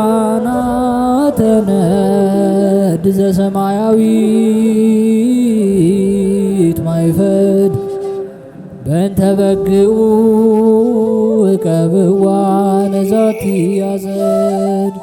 ሊቃናተ ነድ ዘሰማያዊት ማይፈድ በእንተ በግዑ እቀብዋ ነዛቲ ያዘድ።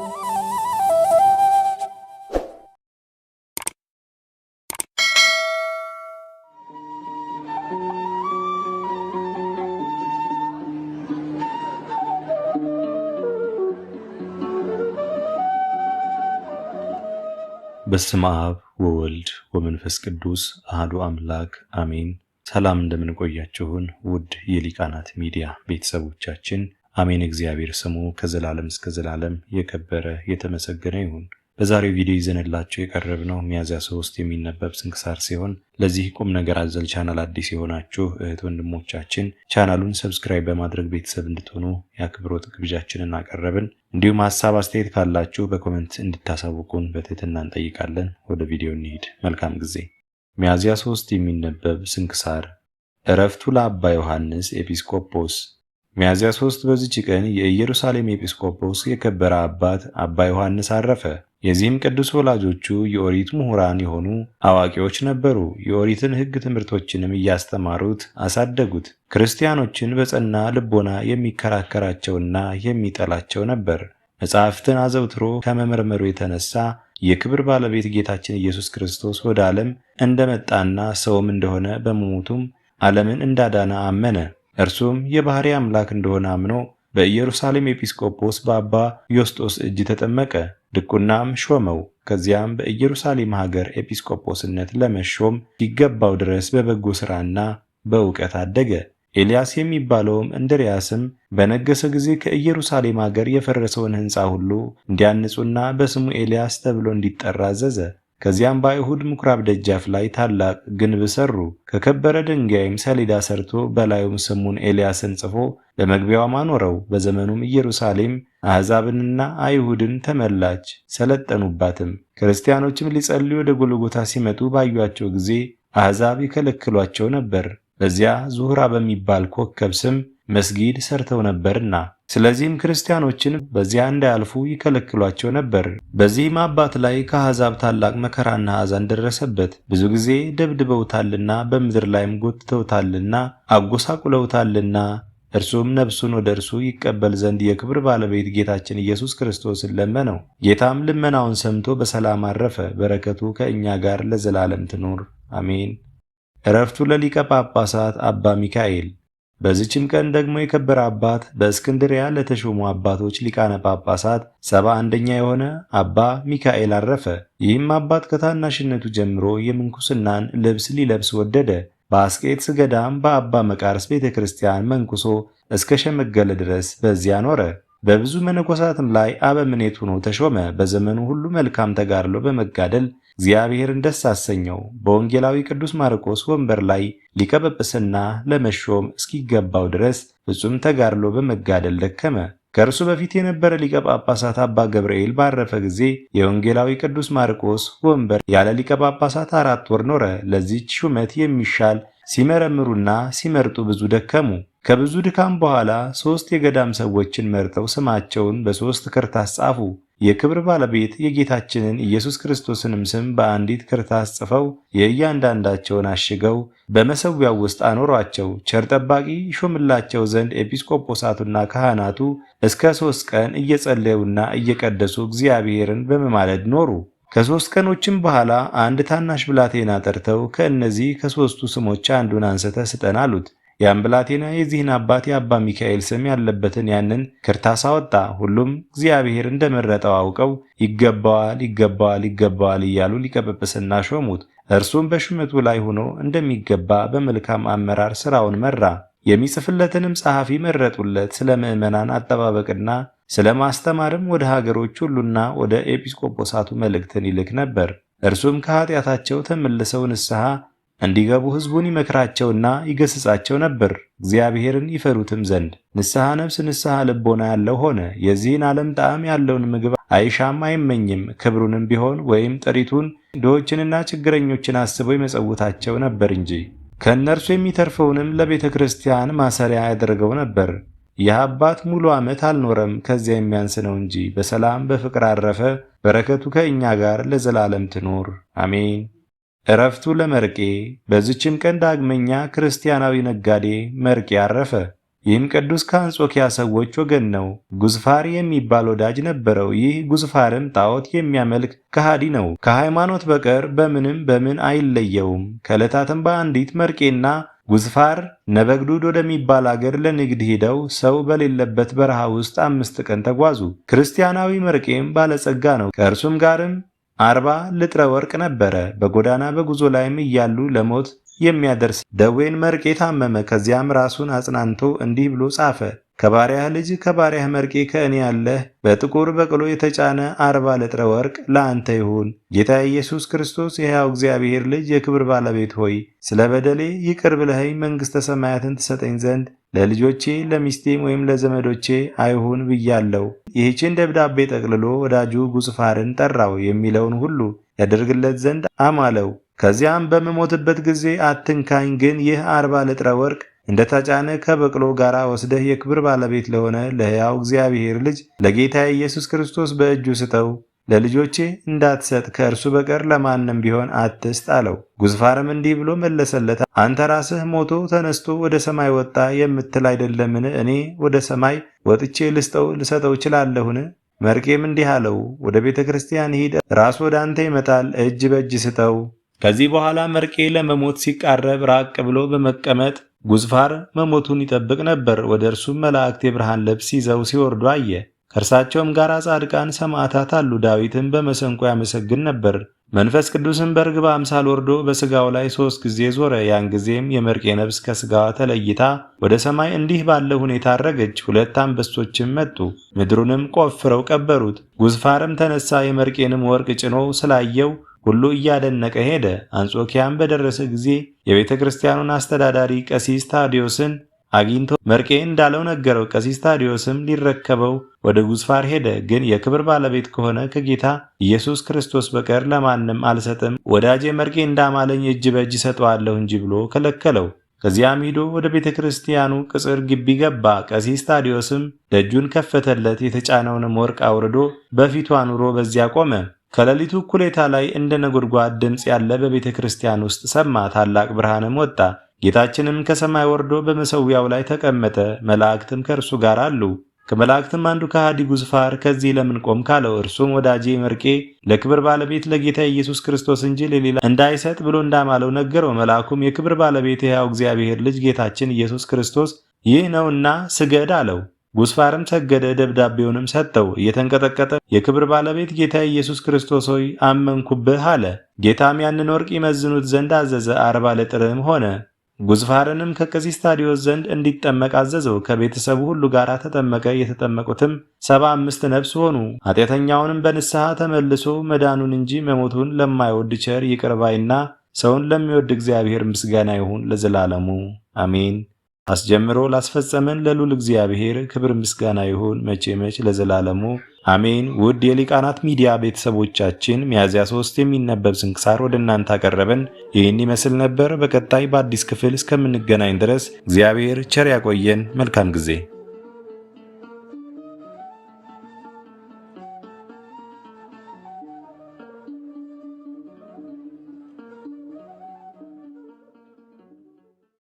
በስመ አብ ወወልድ ወመንፈስ ቅዱስ አሐዱ አምላክ አሜን። ሰላም እንደምን ቆያችሁን ውድ የሊቃናት ሚዲያ ቤተሰቦቻችን፣ አሜን። እግዚአብሔር ስሙ ከዘላለም እስከ ዘላለም የከበረ የተመሰገነ ይሁን። በዛሬው ቪዲዮ ይዘንላችሁ የቀረብነው ሚያዝያ 3 የሚነበብ ስንክሳር ሲሆን ለዚህ ቁም ነገር አዘል ቻናል አዲስ የሆናችሁ እህት ወንድሞቻችን ቻናሉን ሰብስክራይብ በማድረግ ቤተሰብ እንድትሆኑ የአክብሮት ግብዣችንን አቀረብን። እንዲሁም ሀሳብ አስተያየት ካላችሁ በኮሜንት እንድታሳውቁን በትህትና እንጠይቃለን። ወደ ቪዲዮ እንሂድ። መልካም ጊዜ። ሚያዝያ 3 የሚነበብ ስንክሳር። ዕረፍቱ ለአባ ዮሐንስ ኤጲስቆጶስ። ሚያዝያ 3 በዚች ቀን የኢየሩሳሌም ኤጲስቆጶስ የከበረ አባት አባ ዮሐንስ አረፈ። የዚህም ቅዱስ ወላጆቹ የኦሪት ምሁራን የሆኑ አዋቂዎች ነበሩ። የኦሪትን ሕግ ትምህርቶችንም እያስተማሩት አሳደጉት። ክርስቲያኖችን በጸና ልቦና የሚከራከራቸውና የሚጠላቸው ነበር። መጻሕፍትን አዘውትሮ ከመመርመሩ የተነሳ የክብር ባለቤት ጌታችን ኢየሱስ ክርስቶስ ወደ ዓለም እንደመጣና ሰውም እንደሆነ በመሞቱም ዓለምን እንዳዳነ አመነ። እርሱም የባሕርይ አምላክ እንደሆነ አምኖ በኢየሩሳሌም ኤጲስቆጶስ በአባ ዮስጦስ እጅ ተጠመቀ። ድቁናም ሾመው። ከዚያም በኢየሩሳሌም ሀገር ኤጲስቆጶስነት ለመሾም ሲገባው ድረስ በበጎ ሥራና በእውቀት አደገ። ኤልያስ የሚባለውም እንድርያስም በነገሰ ጊዜ ከኢየሩሳሌም ሀገር የፈረሰውን ሕንፃ ሁሉ እንዲያንጹና በስሙ ኤልያስ ተብሎ እንዲጠራ አዘዘ። ከዚያም በአይሁድ ምኵራብ ደጃፍ ላይ ታላቅ ግንብ ሰሩ። ከከበረ ድንጋይም ሰሌዳ ሰርቶ በላዩም ስሙን ኤልያስን ጽፎ በመግቢያው አኖረው። በዘመኑም ኢየሩሳሌም አሕዛብንና አይሁድን ተመላች፣ ሰለጠኑባትም። ክርስቲያኖችም ሊጸልዩ ወደ ጎልጎታ ሲመጡ ባዩአቸው ጊዜ አሕዛብ ይከለክሏቸው ነበር። በዚያ ዙህራ በሚባል ኮከብ ስም መስጊድ ሰርተው ነበርና፣ ስለዚህም ክርስቲያኖችን በዚያ እንዳያልፉ ይከለክሏቸው ነበር። በዚህም አባት ላይ ከአሕዛብ ታላቅ መከራና ሐዘን ደረሰበት። ብዙ ጊዜ ደብድበውታልና በምድር ላይም ጎትተውታልና አጎሳቁለውታልና። እርሱም ነፍሱን ወደ እርሱ ይቀበል ዘንድ የክብር ባለቤት ጌታችን ኢየሱስ ክርስቶስን ለመነው። ጌታም ልመናውን ሰምቶ በሰላም አረፈ። በረከቱ ከእኛ ጋር ለዘላለም ትኑር አሜን። ዕረፍቱ ለሊቀ ጳጳሳት አባ ሚካኤል። በዚችም ቀን ደግሞ የከበረ አባት በእስክንድርያ ለተሾሙ አባቶች ሊቃነ ጳጳሳት 71ኛ የሆነ አባ ሚካኤል አረፈ። ይህም አባት ከታናሽነቱ ጀምሮ የምንኩስናን ልብስ ሊለብስ ወደደ። በአስቄጥስ ገዳም በአባ መቃርስ ቤተ ክርስቲያን መንኩሶ እስከ ሸመገለ ድረስ በዚያ ኖረ። በብዙ መነኮሳትም ላይ አበምኔት ሆኖ ተሾመ። በዘመኑ ሁሉ መልካም ተጋድሎ በመጋደል እግዚአብሔርን ደስ አሰኘው። በወንጌላዊ ቅዱስ ማርቆስ ወንበር ላይ ሊቀ ጵጵስና ለመሾም እስኪገባው ድረስ ፍጹም ተጋድሎ በመጋደል ደከመ። ከእርሱ በፊት የነበረ ሊቀ ጳጳሳት አባ ገብርኤል ባረፈ ጊዜ የወንጌላዊ ቅዱስ ማርቆስ ወንበር ያለ ሊቀ ጳጳሳት 4 ወር ኖረ። ለዚህች ሹመት የሚሻል ሲመረምሩና ሲመርጡ ብዙ ደከሙ። ከብዙ ድካም በኋላ 3 የገዳም ሰዎችን መርጠው ስማቸውን በ3 ክርታስ ጻፉ። የክብር ባለቤት የጌታችንን ኢየሱስ ክርስቶስንም ስም በአንዲት ክርታስ ጽፈው የእያንዳንዳቸውን አሽገው በመሠዊያው ውስጥ አኖሯቸው። ቸር ጠባቂ ሾምላቸው ዘንድ ኤጲስቆጶሳቱና ካህናቱ እስከ 3 ቀን እየጸለዩና እየቀደሱ እግዚአብሔርን በመማለድ ኖሩ። ከ3 ቀኖችም በኋላ አንድ ታናሽ ብላቴና ጠርተው ከእነዚህ ከ3ቱ ስሞች አንዱን አንስተህ ስጠን አሉት። ያን ብላቴና የዚህን አባት የአባ ሚካኤል ስም ያለበትን ያንን ክርታስ አወጣ። ሁሉም እግዚአብሔር እንደመረጠው አውቀው ይገባዋል፣ ይገባዋል፣ ይገባዋል እያሉ ሊቀ ጵጵስና ሾሙት። እርሱም በሹመቱ ላይ ሆኖ እንደሚገባ በመልካም አመራር ሥራውን መራ። የሚጽፍለትንም ጸሐፊ መረጡለት። ስለ ምዕመናን አጠባበቅና ስለ ማስተማርም ወደ ሀገሮች ሁሉና ወደ ኤጲስቆጶሳቱ መልእክትን ይልክ ነበር። እርሱም ከኃጢአታቸው ተመልሰው ንስሐ እንዲገቡ ሕዝቡን ይመክራቸውና ይገስጻቸው ነበር፣ እግዚአብሔርን ይፈሩትም ዘንድ። ንስሐ ነፍስ ንስሐ ልቦና ያለው ሆነ። የዚህን ዓለም ጣዕም ያለውን ምግብ አይሻም አይመኝም። ክብሩንም ቢሆን ወይም ጥሪቱን ድሆችንና ችግረኞችን አስበው ይመጸውታቸው ነበር እንጂ። ከእነርሱ የሚተርፈውንም ለቤተ ክርስቲያን ማሰሪያ ያደረገው ነበር። ይህ አባት ሙሉ ዓመት አልኖረም፣ ከዚያ የሚያንስ ነው እንጂ በሰላም በፍቅር አረፈ። በረከቱ ከእኛ ጋር ለዘላለም ትኖር አሜን። ዕረፍቱ ለመርቄ። በዚችም ቀን ዳግመኛ ክርስቲያናዊ ነጋዴ መርቄ አረፈ። ይህም ቅዱስ ከአንጾኪያ ሰዎች ወገን ነው። ጉዝፋር የሚባል ወዳጅ ነበረው። ይህ ጉዝፋርም ጣዖት የሚያመልክ ከሃዲ ነው። ከሃይማኖት በቀር በምን አይለየውም። ከዕለታትም በአንዲት መርቄና ጉዝፋር ነበግዱድ ወደሚባል አገር ለንግድ ሄደው ሰው በሌለበት በረሃ ውስጥ 5 ቀን ተጓዙ። ክርስቲያናዊ መርቄም ባለጸጋ ነው። ከእርሱም ጋርም 40 ልጥረ ወርቅ ነበረ። በጎዳና በጉዞ ላይም እያሉ ለሞት የሚያደርስ ደዌን መርቄ ታመመ። ከዚያም ራሱን አጽናንቶ እንዲህ ብሎ ጻፈ። ከባሪያህ ልጅ ከባሪያህ መርቄ ከእኔ ያለህ በጥቁር በቅሎ የተጫነ 40 ልጥረ ወርቅ ለአንተ ይሁን። ጌታ ኢየሱስ ክርስቶስ የሕያው እግዚአብሔር ልጅ የክብር ባለቤት ሆይ ስለ በደሌ ይቅር ብለኸኝ መንግሥተ ሰማያትን ትሰጠኝ ዘንድ ለልጆቼ ለሚስቴም ወይም ለዘመዶቼ አይሁን ብያለሁ። ይህችን ደብዳቤ ጠቅልሎ ወዳጁ ጉዝፋርን ጠራው። የሚለውን ሁሉ ያደርግለት ዘንድ አማለው። ከዚያም በምሞትበት ጊዜ አትንካኝ፣ ግን ይህ 40 ልጥረ ወርቅ እንደተጫነ ከበቅሎ ጋር ወስደህ የክብር ባለቤት ለሆነ ለሕያው እግዚአብሔር ልጅ ለጌታ ኢየሱስ ክርስቶስ በእጁ ስጠው። ለልጆቼ እንዳትሰጥ ከእርሱ በቀር ለማንም ቢሆን አትስጥ አለው። ጉዝፋርም እንዲህ ብሎ መለሰለት፣ አንተ ራስህ ሞቶ ተነስቶ ወደ ሰማይ ወጣ የምትል አይደለምን? እኔ ወደ ሰማይ ወጥቼ ልሰጠው እችላለሁን? መርቄም እንዲህ አለው፣ ወደ ቤተ ክርስቲያን ሂድ፣ ራሱ ወደ አንተ ይመጣል፣ እጅ በእጅ ስጠው። ከዚህ በኋላ መርቄ ለመሞት ሲቃረብ ራቅ ብሎ በመቀመጥ ጉዝፋር መሞቱን ይጠብቅ ነበር። ወደ እርሱም መላእክት የብርሃን ልብስ ይዘው ሲወርዱ አየ። ከእርሳቸውም ጋር ጻድቃን ሰማዕታት አሉ። ዳዊትም በመሰንቆ ያመሰግን ነበር። መንፈስ ቅዱስም በርግብ አምሳል ወርዶ በሥጋው ላይ 3 ጊዜ ዞረ። ያን ጊዜም የመርቄ ነፍስ ከሥጋዋ ተለይታ ወደ ሰማይ እንዲህ ባለ ሁኔታ አረገች። 2 አንበሶችም መጡ፣ ምድሩንም ቆፍረው ቀበሩት። ጉዝፋርም ተነሳ፣ የመርቄንም ወርቅ ጭኖ ስላየው ሁሉ እያደነቀ ሄደ። አንጾኪያም በደረሰ ጊዜ የቤተ ክርስቲያኑን አስተዳዳሪ ቀሲስ ታዲዮስን አግኝቶ መርቄ እንዳለው ነገረው። ቀሲስ ታዲዮስም ሊረከበው ወደ ጉዝፋር ሄደ። ግን የክብር ባለቤት ከሆነ ከጌታ ኢየሱስ ክርስቶስ በቀር ለማንም አልሰጥም፣ ወዳጄ መርቄ እንዳማለኝ እጅ በእጅ ሰጠዋለሁ እንጂ ብሎ ከለከለው። ከዚያም ሂዶ ወደ ቤተ ክርስቲያኑ ቅጽር ግቢ ገባ። ቀሲስ ታዲዮስም ደጁን ከፈተለት። የተጫነውንም ወርቅ አውርዶ በፊቱ አኑሮ በዚያ ቆመ። ከሌሊቱ እኩሌታ ላይ እንደ ነጎድጓድ ድምፅ ያለ በቤተ ክርስቲያን ውስጥ ሰማ። ታላቅ ብርሃንም ወጣ። ጌታችንም ከሰማይ ወርዶ በመሠዊያው ላይ ተቀመጠ። መላእክትም ከእርሱ ጋር አሉ። ከመላእክትም አንዱ ከሃዲ ጉዝፋር ከዚህ ለምን ቆም ካለው። እርሱም ወዳጄ መርቄ ለክብር ባለቤት ለጌታ ኢየሱስ ክርስቶስ እንጂ ለሌላ እንዳይሰጥ ብሎ እንዳማለው ነገረው። መልአኩም የክብር ባለቤት የሕያው እግዚአብሔር ልጅ ጌታችን ኢየሱስ ክርስቶስ ይህ ነውና ስገድ አለው። ጉዝፋርም ሰገደ፣ ደብዳቤውንም ሰጠው። እየተንቀጠቀጠ የክብር ባለቤት ጌታ ኢየሱስ ክርስቶስ ሆይ አመንኩብህ አለ። ጌታም ያንን ወርቅ ይመዝኑት ዘንድ አዘዘ። 40 ልጥርም ሆነ። ጉዝፋርንም ከቀሲስ ታዲዮስ ዘንድ እንዲጠመቅ አዘዘው። ከቤተሰቡ ሁሉ ጋር ተጠመቀ። የተጠመቁትም 75 ነፍስ ሆኑ። ኃጢአተኛውንም በንስሐ ተመልሶ መዳኑን እንጂ መሞቱን ለማይወድ ቸር ይቅር ባይና ሰውን ለሚወድ እግዚአብሔር ምስጋና ይሁን ለዘላለሙ አሜን። አስጀምሮ ላስፈጸመን ለልዑል እግዚአብሔር ክብር ምስጋና ይሁን መቼ ለዘላለሙ አሜን። ውድ የሊቃናት ሚዲያ ቤተሰቦቻችን ሚያዝያ 3 የሚነበብ ስንክሳር ወደ እናንተ አቀረበን። ይህን ይመስል ነበር። በቀጣይ በአዲስ ክፍል እስከምንገናኝ ድረስ እግዚአብሔር ቸር ያቆየን። መልካም ጊዜ